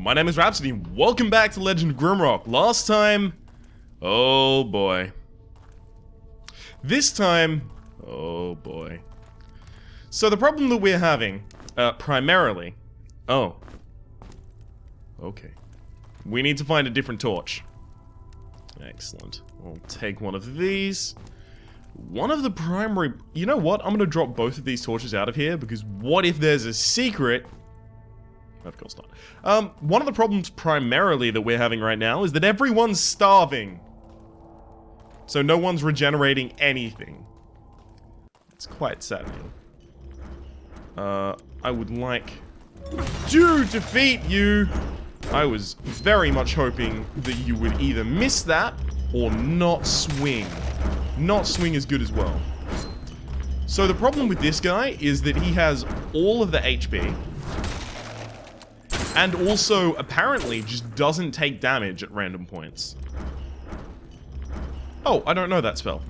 my name is Rhapsody. Welcome back to Legend of Grimrock. Last time... oh boy. This time... oh boy. So the problem that we're having, primarily... oh. Okay. We need to find a different torch. Excellent. I'll take one of these. One of the primary... you know what? I'm gonna drop both of these torches out of here, because what if there's a secret... of course not. One of the problems primarily that we're having right now is that everyone's starving. So no one's regenerating anything. It's quite saddening. I would like to defeat you. I was very much hoping that you would either miss that or not swing. Not swing as good as well. So the problem with this guy is that he has all of the HP. And also, apparently, just doesn't take damage at random points. Oh, I don't know that spell.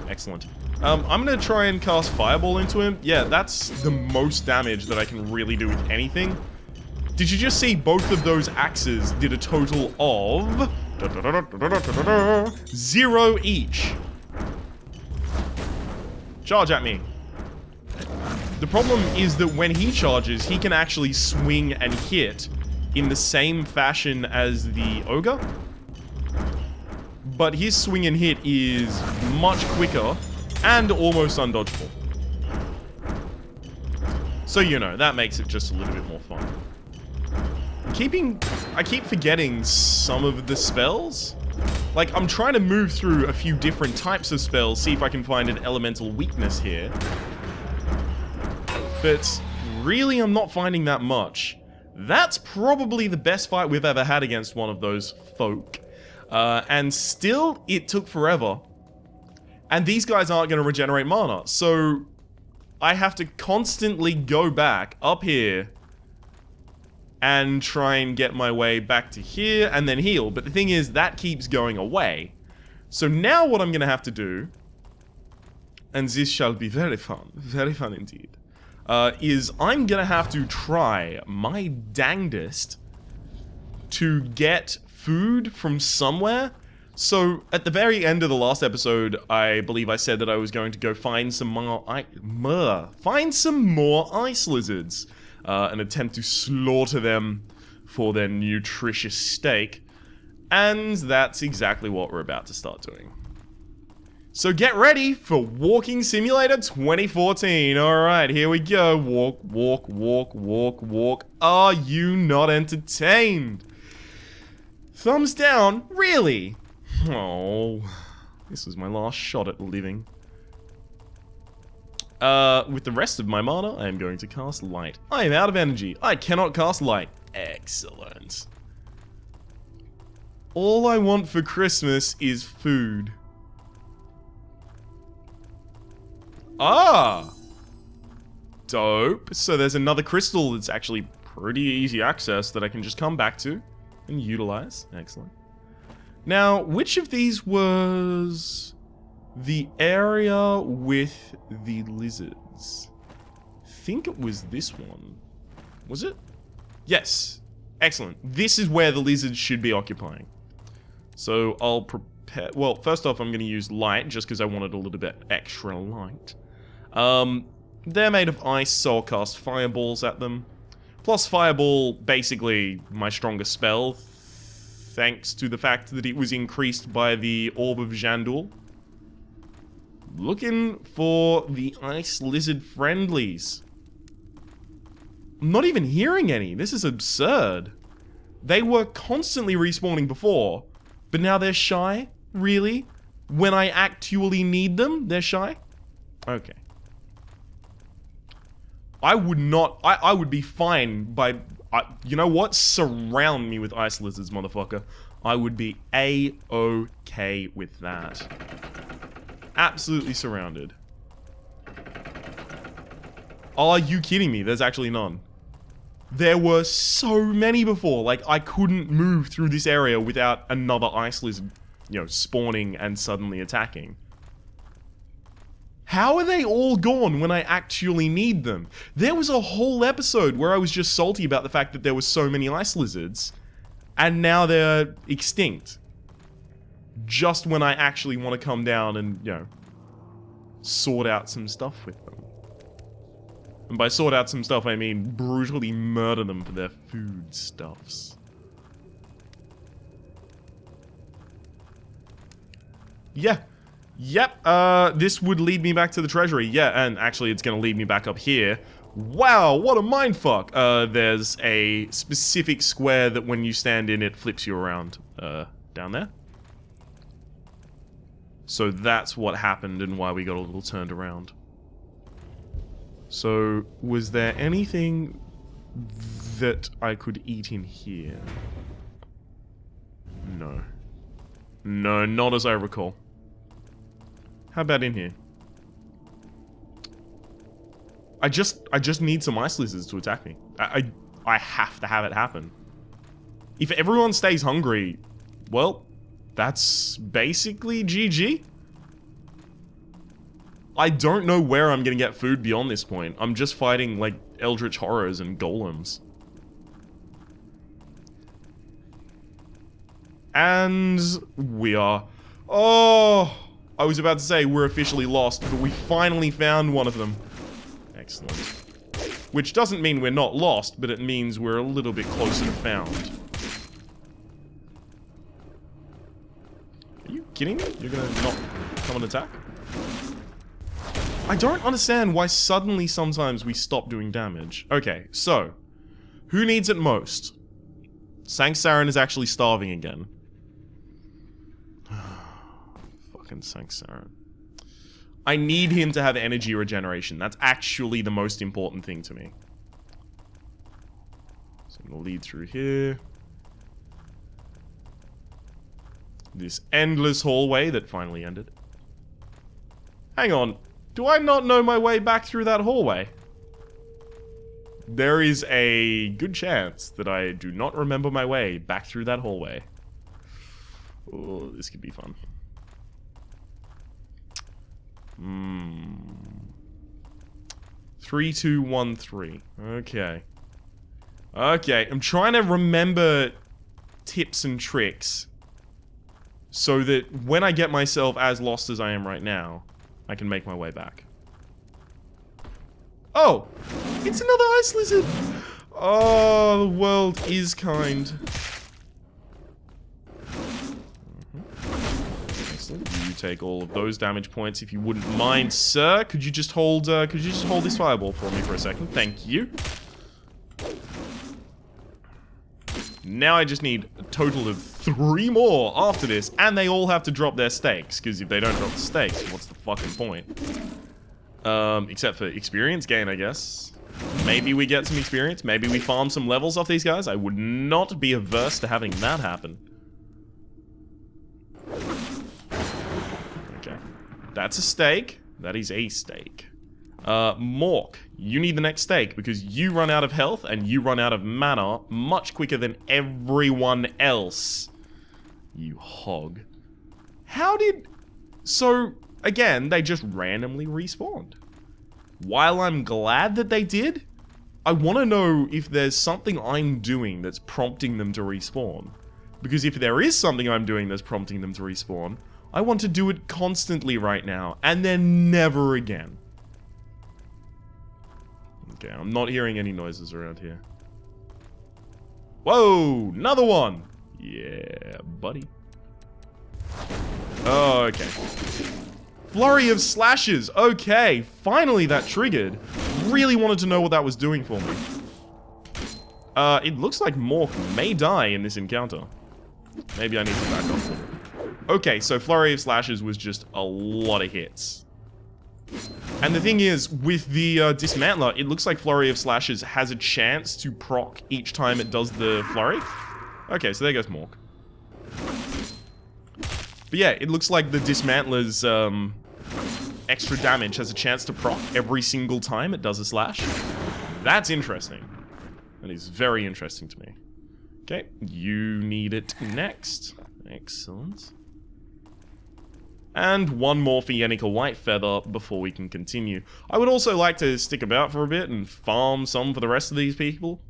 Excellent. I'm gonna try and cast Fireball into him. Yeah, that's the most damage that I can really do with anything. Did you just see both of those axes did a total of... 0 each. Charge at me. The problem is that when he charges, he can actually swing and hit in the same fashion as the ogre. But his swing and hit is much quicker and almost undodgeable. So, you know, that makes it just a little bit more fun. I keep forgetting some of the spells. Like, I'm trying to move through a few different types of spells, see if I can find an elemental weakness here. But really, I'm not finding that much. That's probably the best fight we've ever had against one of those folk. And still, it took forever. And these guys aren't going to regenerate mana, so I have to constantly go back up here and try and get my way back to here and then heal. But the thing is, that keeps going away. So now what I'm going to have to do, and this shall be very fun indeed, is I'm gonna have to try my dangdest to get food from somewhere. So, at the very end of the last episode, I believe I said that I was going to go find some more ice lizards, and attempt to slaughter them for their nutritious steak. And that's exactly what we're about to start doing. So get ready for Walking Simulator 2014. Alright, here we go. Walk, walk, walk, walk, walk. Are you not entertained? Thumbs down? Really? Oh, this was my last shot at living. With the rest of my mana, I am going to cast Light. I am out of energy. I cannot cast Light. Excellent. All I want for Christmas is food. Ah! Dope. So there's another crystal that's actually pretty easy access that I can just come back to and utilize. Excellent. Now, which of these was the area with the lizards? I think it was this one. Was it? Yes. Excellent. This is where the lizards should be occupying. So I'll prepare... well, first off, I'm going to use light just because I wanted a little bit extra light. They're made of ice, so I'll cast fireballs at them. Plus fireball, basically my strongest spell, thanks to the fact that it was increased by the Orb of Jandul. Looking for the ice lizard friendlies. I'm not even hearing any. This is absurd. They were constantly respawning before, but now they're shy? Really? When I actually need them, they're shy? Okay. I would not... I would be fine by... you know what? Surround me with ice lizards, motherfucker. I would be A-okay with that. Absolutely surrounded. Are you kidding me? There's actually none. There were so many before. Like, I couldn't move through this area without another ice lizard, you know, spawning and suddenly attacking. How are they all gone when I actually need them? There was a whole episode where I was just salty about the fact that there were so many ice lizards, and now they're extinct. Just when I actually want to come down and, you know, sort out some stuff with them. And by sort out some stuff, I mean brutally murder them for their foodstuffs. Yeah. Yep, this would lead me back to the treasury. Yeah, and actually it's gonna lead me back up here. Wow, what a mindfuck! There's a specific square that when you stand in, it flips you around. Down there? So that's what happened and why we got a little turned around. So, was there anything that I could eat in here? No. No, not as I recall. How about in here? I just need some ice lizards to attack me. I have to have it happen. If everyone stays hungry, well, that's basically GG. I don't know where I'm gonna get food beyond this point. I'm just fighting, like, eldritch horrors and golems. And we are... Oh! I was about to say we're officially lost, but we finally found one of them. Excellent. Which doesn't mean we're not lost, but it means we're a little bit closer to found. Are you kidding me? You're gonna not come and attack? I don't understand why suddenly sometimes we stop doing damage. Okay, so, who needs it most? Sanksaran is actually starving again. Fucking Sanksaran. I need him to have energy regeneration. That's actually the most important thing to me. So I'm gonna lead through here. This endless hallway that finally ended. Hang on. Do I not know my way back through that hallway? There is a good chance that I do not remember my way back through that hallway. Oh, this could be fun. 3, 2, 1, 3. Okay. Okay, I'm trying to remember tips and tricks so that when I get myself as lost as I am right now, I can make my way back. Oh! It's another ice lizard! Oh, the world is kind. Excellent. You take all of those damage points if you wouldn't mind, sir. Could you just hold this fireball for me for a second? Thank you. Now I just need a total of 3 more after this, and they all have to drop their stakes, because if they don't drop the stakes, what's the fucking point? Except for experience gain, I guess. Maybe we get some experience, maybe we farm some levels off these guys. I would not be averse to having that happen. Okay. That's a stake. That is a stake. Mork, you need the next stake because you run out of health and you run out of mana much quicker than everyone else. You hog. How did... So, again, they just randomly respawned. While I'm glad that they did, I want to know if there's something I'm doing that's prompting them to respawn. Because if there is something I'm doing that's prompting them to respawn, I want to do it constantly right now, and then never again. Okay, I'm not hearing any noises around here. Whoa! Another one! Yeah, buddy. Oh, okay. Flurry of slashes! Okay, finally that triggered. Really wanted to know what that was doing for me. It looks like Mork may die in this encounter. Maybe I need to back off. Okay, so Flurry of Slashes was just a lot of hits. And the thing is, with the Dismantler, it looks like Flurry of Slashes has a chance to proc each time it does the Flurry. Okay, so there goes Mork. But yeah, it looks like the Dismantler's extra damage has a chance to proc every single time it does a slash. That's interesting. That is very interesting to me. Okay, you need it next. Excellent. And one more for Yenneker Whitefeather before we can continue. I would also like to stick about for a bit and farm some for the rest of these people.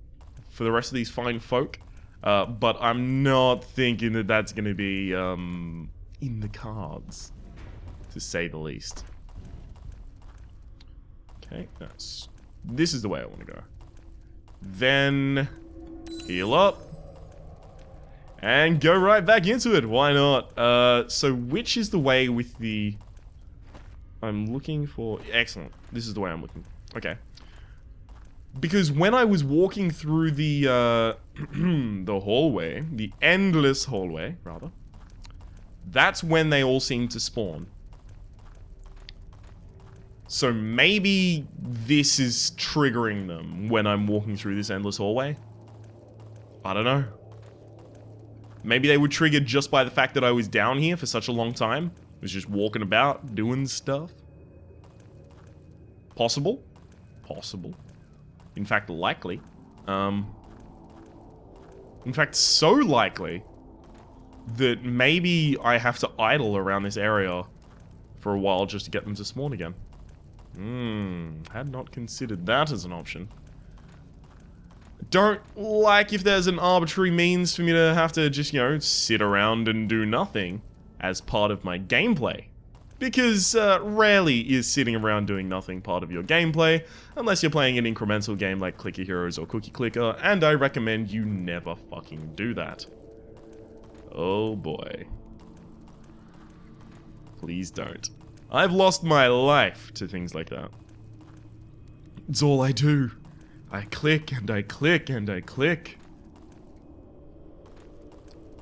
For the rest of these fine folk. But I'm not thinking that that's going to be in the cards. To say the least. Okay, this is the way I want to go. Then heal up. And go right back into it. Why not? So which is the way with the... I'm looking for... Excellent. This is the way I'm looking. Okay. Because when I was walking through the the hallway, the endless hallway, rather, that's when they all seem to spawn. So maybe this is triggering them when I'm walking through this endless hallway? I don't know. Maybe they were triggered just by the fact that I was down here for such a long time. I was just walking about, doing stuff. Possible. Possible. In fact, likely. In fact, so likely that maybe I have to idle around this area for a while just to get them to spawn again. Had not considered that as an option. Don't like if there's an arbitrary means for me to have to just, you know, sit around and do nothing as part of my gameplay. Because rarely is sitting around doing nothing part of your gameplay, unless you're playing an incremental game like Clicker Heroes or Cookie Clicker, and I recommend you never fucking do that. Oh boy. Please don't. I've lost my life to things like that. It's all I do. I click and I click and I click.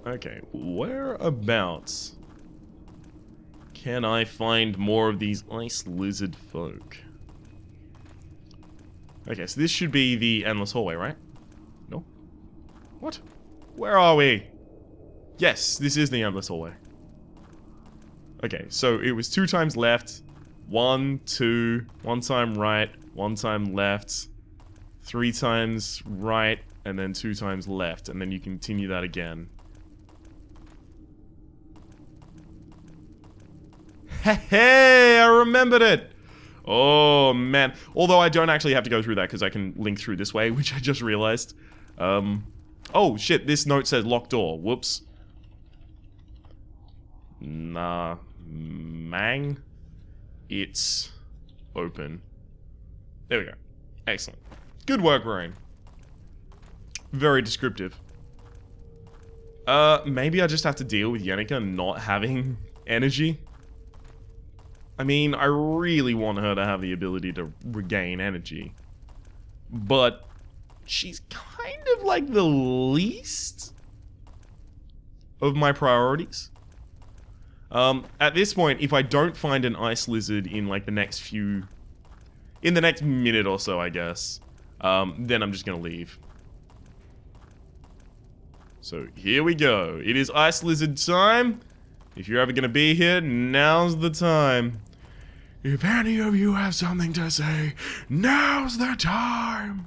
Okay, whereabouts can I find more of these ice lizard folk? Okay, so this should be the endless hallway, right? No? What? Where are we? Yes, this is the endless hallway. Okay, so it was 2 times left, 1, 2, 1 time right, 1 time left, 3 times right, and then 2 times left, and then you continue that again. Hey, I remembered it! Oh, man. Although I don't actually have to go through that because I can link through this way, which I just realized. Oh, shit, this note says locked door. Whoops. Nah, mang. It's open. There we go. Excellent. Good work, Rain. Very descriptive. Maybe I just have to deal with Yenneker not having energy. I mean, I really want her to have the ability to regain energy. But she's kind of like the least of my priorities. At this point, if I don't find an ice lizard in like the next minute or so, I guess, then I'm just gonna leave. So here we go. It is ice lizard time. If you're ever gonna be here, now's the time. If any of you have something to say, now's the time.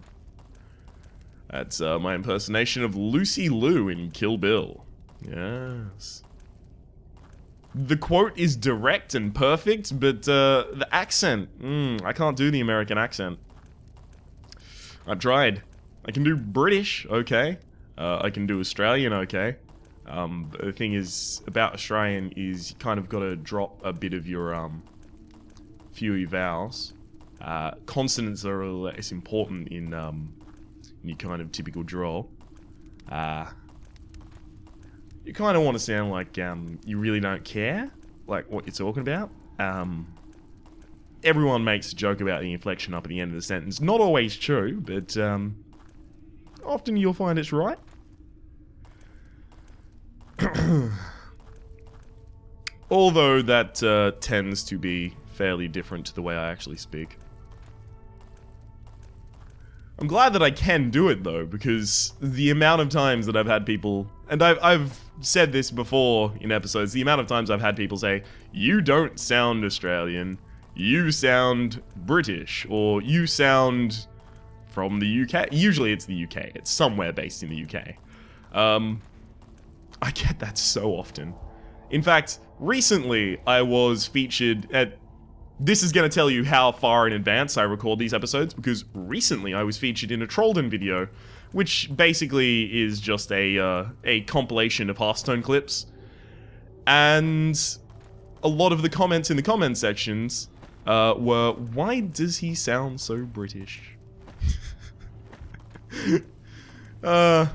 That's my impersonation of Lucy Liu in Kill Bill. Yes. The quote is direct and perfect, but the accent, I can't do the American accent. I've tried. I can do British, okay. I can do Australian, okay. The thing is about Australian is you kind of got to drop a bit of your few of your vowels. Consonants are less important in your kind of typical drawl. You kind of want to sound like you really don't care, like what you're talking about. Everyone makes a joke about the inflection up at the end of the sentence. Not always true, but often you'll find it's right. Although that tends to be fairly different to the way I actually speak. I'm glad that I can do it though, because the amount of times that I've had people, and I've said this before in episodes, the amount of times I've had people say, you don't sound Australian, you sound British, or you sound from the UK. Usually it's the UK, it's somewhere based in the UK. I get that so often. In fact, recently I was featured at... This is going to tell you how far in advance I record these episodes, because recently I was featured in a Trollden video, which basically is just a compilation of Hearthstone clips. And a lot of the comments in the comment sections were, why does he sound so British? I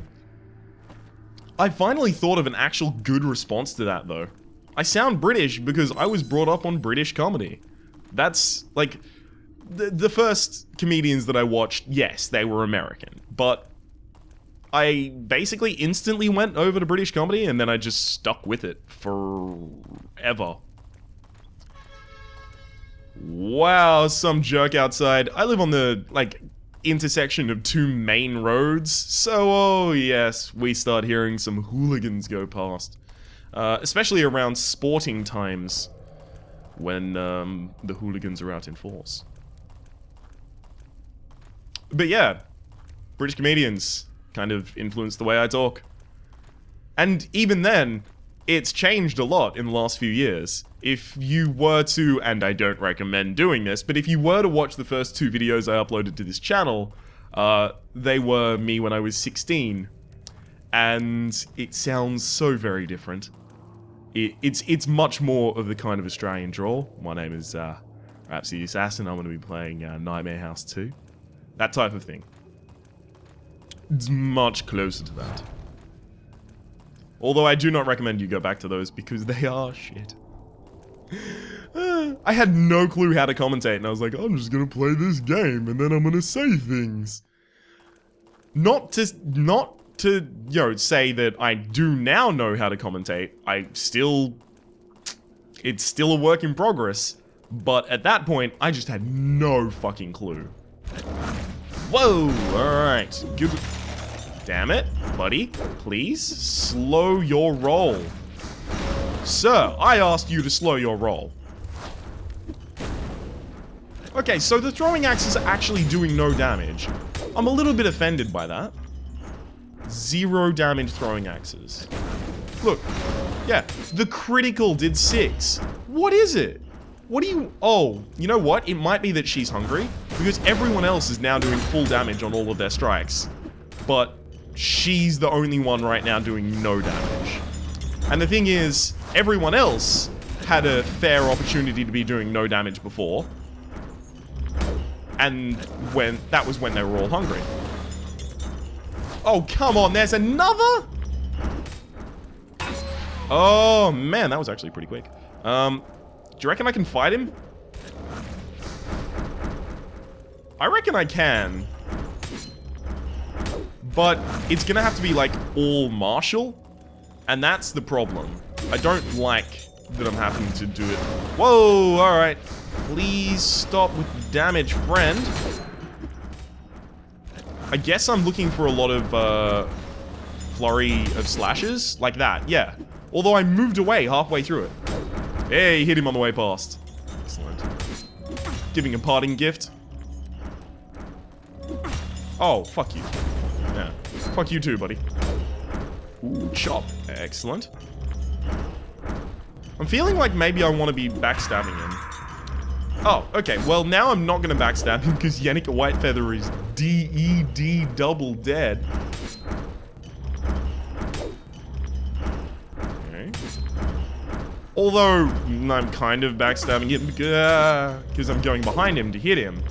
finally thought of an actual good response to that, though. I sound British because I was brought up on British comedy. That's, like, the first comedians that I watched, yes, they were American, but I basically instantly went over to British comedy, and then I just stuck with it forever. Wow, some jerk outside. I live on the, like, intersection of two main roads, so oh yes, we start hearing some hooligans go past. Especially around sporting times, when the hooligans are out in force. But yeah, British comedians kind of influenced the way I talk. And even then, it's changed a lot in the last few years. If you were to, and I don't recommend doing this, but if you were to watch the first 2 videos I uploaded to this channel, they were me when I was 16. And it sounds so very different. It's much more of the kind of Australian drawl. My name is Rhapsody Assassin. I'm going to be playing Nightmare House 2. That type of thing. It's much closer to that. Although I do not recommend you go back to those because they are shit. I had no clue how to commentate, and I was like, I'm just going to play this game and then I'm going to say things. Not to, you know, say that I do now know how to commentate. It's still a work in progress, but at that point, I just had no fucking clue. Whoa, alright, good. Damn it, buddy, please, slow your roll. Sir, I asked you to slow your roll. Okay, so the throwing axes are actually doing no damage. I'm a little bit offended by that. 0 damage throwing axes. Look, yeah, the critical did 6. What is it? What do you... Oh, you know what? It might be that she's hungry, because everyone else is now doing full damage on all of their strikes. But she's the only one right now doing no damage. And the thing is, everyone else had a fair opportunity to be doing no damage before. And that was when they were all hungry. Oh, come on, there's another? Oh, man, that was actually pretty quick. Do you reckon I can fight him? I reckon I can. But it's gonna have to be, like, all martial. And that's the problem. I don't like that I'm having to do it. Whoa, alright. Please stop with the damage, friend. I guess I'm looking for a lot of, flurry of slashes. Like that, yeah. Although I moved away halfway through it. Hey, hit him on the way past. Excellent. Giving a parting gift. Oh, fuck you. Yeah. Fuck you too, buddy. Ooh, chop. Excellent. I'm feeling like maybe I want to be backstabbing him. Oh, okay. Well, now I'm not going to backstab him because Yannick Whitefeather is DED double dead. Okay. Although, I'm kind of backstabbing him because I'm going behind him to hit him.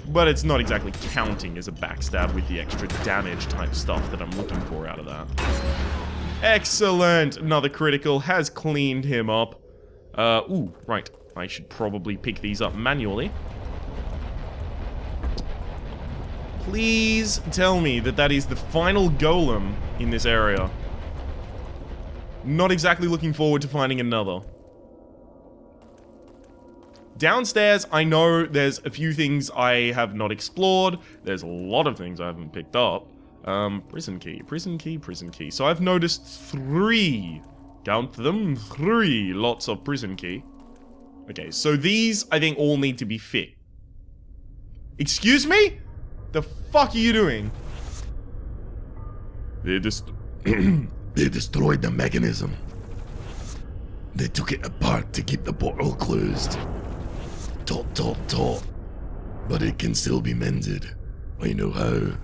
But it's not exactly counting as a backstab with the extra damage type stuff that I'm looking for out of that. Excellent! Another critical has cleaned him up. Ooh, right. I should probably pick these up manually. Please tell me that that is the final golem in this area. Not exactly looking forward to finding another. Downstairs, I know there's a few things I have not explored. There's a lot of things I haven't picked up. Prison key, prison key, prison key. So I've noticed 3, count them, 3 lots of prison key. Okay, so these, I think, all need to be fit. Excuse me? The fuck are you doing? They destroyed the mechanism. They took it apart to keep the portal closed. Tot. But it can still be mended. I know how.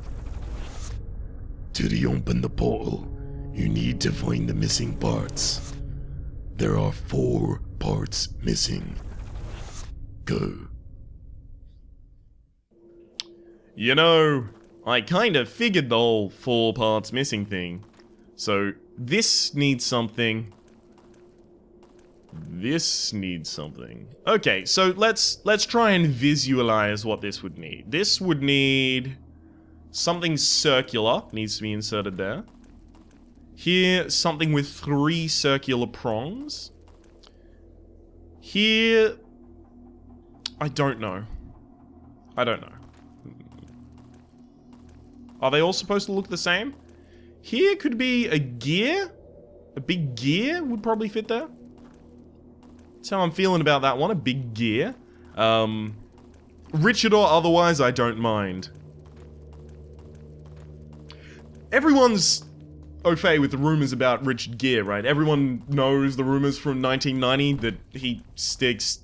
To reopen the portal, you need to find the missing parts. There are 4 parts missing. Go. You know, I kind of figured the whole 4 parts missing thing. So, this needs something. This needs something. Okay, so let's try and visualize what this would need. This would need something circular, needs to be inserted there. Here, something with 3 circular prongs. Here, I don't know. Are they all supposed to look the same? Here could be a gear. A big gear would probably fit there. That's how I'm feeling about that one, a big gear. Richard or otherwise, I don't mind. Everyone's au fait with the rumors about Richard Gere, right? Everyone knows the rumors from 1990 that he sticks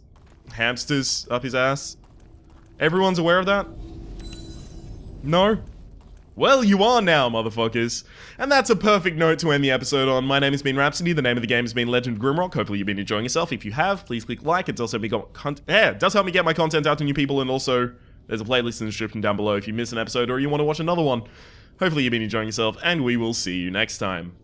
hamsters up his ass. Everyone's aware of that? No? Well, you are now, motherfuckers. And that's a perfect note to end the episode on. My name has been Rhapsody. The name of the game has been Legend Grimrock. Hopefully you've been enjoying yourself. If you have, please click like. It does help me it does help me get my content out to new people, and also there's a playlist in the description down below if you miss an episode or you want to watch another one. Hopefully you've been enjoying yourself, and we will see you next time.